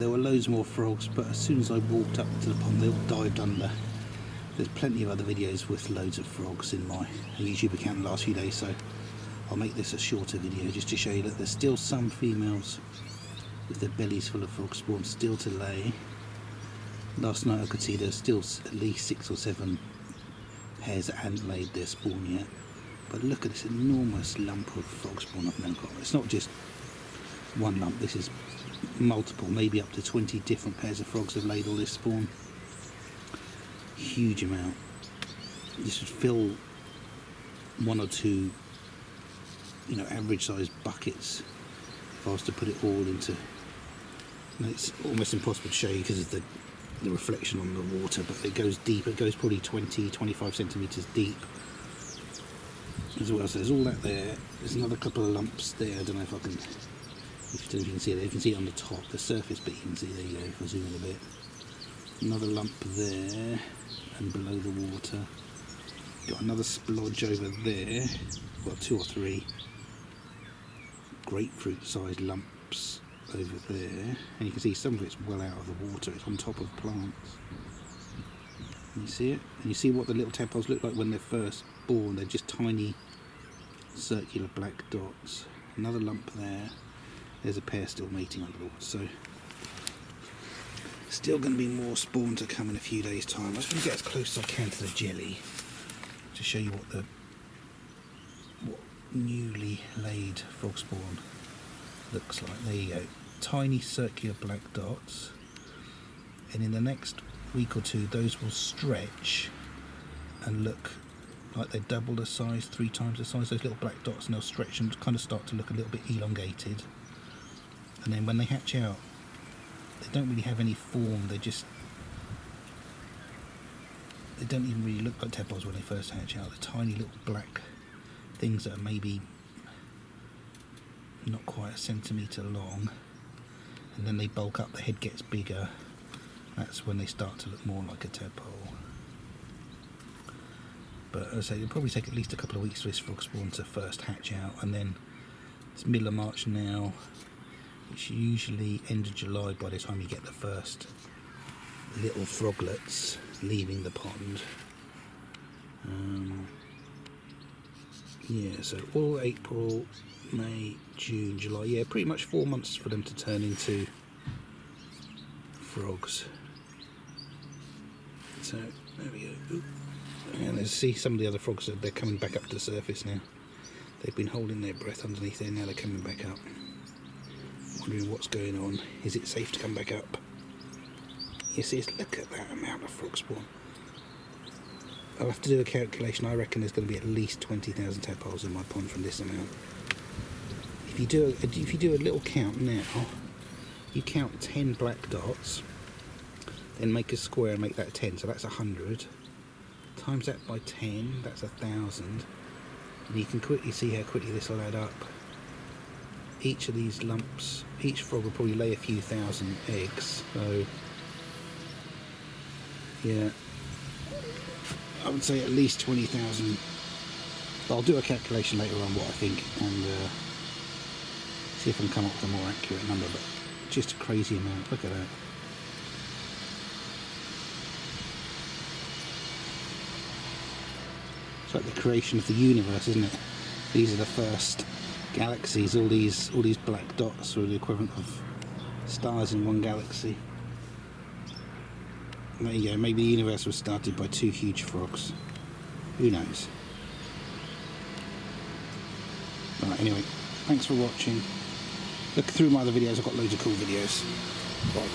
There were loads more frogs, but as soon as I walked up to the pond, they all dived under. There's plenty of other videos with loads of frogs in my YouTube account in the last few days, so I'll make this a shorter video just to show you that there's still some females with their bellies full of frog spawn still to lay. Last night I could see there's still at least 6 or 7 pairs that hadn't laid their spawn yet. But look at this enormous lump of frog spawn I've now got. It's not just one lump, this is multiple, maybe up to 20 different pairs of frogs have laid all this spawn. Huge amount. This would fill 1 or 2, you know, average sized buckets if I was to put it all into. And it's almost impossible to show you because of the reflection on the water, but it goes deep. It goes probably 20-25 centimeters deep as well. So there's all that there. There's another couple of lumps there. I don't know if I can. If you can see it, you can see it on the top, the surface bit you can see, there you go, if I zoom in a bit. Another lump there, and below the water. Got another splodge over there, well 2 or 3 grapefruit sized lumps over there. And you can see some of it's well out of the water, it's on top of plants. Can you see it? And you see what the little tadpoles look like when they're first born, they're just tiny circular black dots. Another lump there. There's a pair still mating under the water, so still going to be more spawn to come in a few days' time. I'm just going to get as close as I can to the jelly to show you what newly laid frog spawn looks like. There you go, tiny circular black dots, and in the next week or 2 those will stretch and look like they're double the size, 3 times the size, those little black dots, and they'll stretch and kind of start to look a little bit elongated. And then when they hatch out, they don't really have any form, they don't even really look like tadpoles when they first hatch out. They're tiny little black things that are maybe not quite a centimetre long, and then they bulk up, the head gets bigger. That's when they start to look more like a tadpole. But as I say, it'll probably take at least a couple of weeks for this frog spawn to first hatch out, and then it's middle of March now. It's usually end of July by the time you get the first little froglets leaving the pond. Yeah, so all April, May, June, July. Yeah, pretty much 4 months for them to turn into frogs. So there we go. Oop. And let's see some of the other frogs, they're coming back up to the surface now. They've been holding their breath underneath there, now they're coming back up. Wondering what's going on. Is it safe to come back up? Yes, it is. Look at that amount of frog spawn. I'll have to do a calculation. I reckon there's going to be at least 20,000 tadpoles in my pond from this amount. If you do a little count now, you count 10 black dots, then make a square and make that 10, so that's 100. Times that by 10, that's 1,000. And you can quickly see how quickly this will add up. Each of these lumps, each frog will probably lay a few thousand eggs, so yeah, I would say at least 20,000. I'll do a calculation later on what I think and see if I can come up with a more accurate number, but just a crazy amount. Look at that. It's like the creation of the universe, isn't it? These are the first galaxies. All these black dots are the equivalent of stars in one galaxy. There you go. Maybe the universe was started by 2 huge frogs. Who knows? Right, anyway, thanks for watching. Look through my other videos. I've got loads of cool videos. Bye.